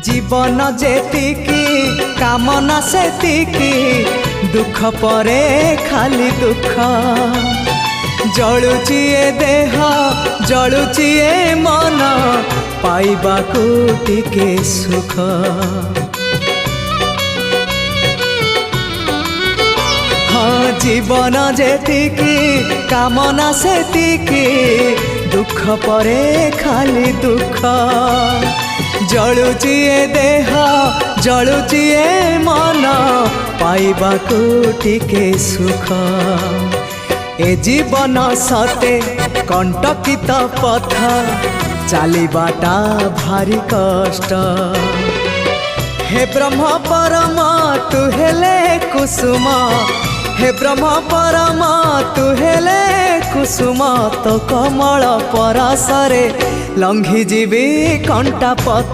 जीवन जेतिकी कामना सेतिकी दुख परे खाली दुख जलुची ए देह जलुची ए मन पाइबाकू टिके सुख हाँ जीवन जेतिकी कामना सेतिकी दुख परे खाली दुख जलुची ए देह जलुची ए मन पाइबाकू टिके सुख ए जीवन सते कंटकित पथ चलिबाटा भारी कष्ट हे ब्रह्म परम तु हेले कुसुम हे ब्रह्म परम तु हेले कुसुम तो कमल परसरे लंघी जीवी कंटा पथ।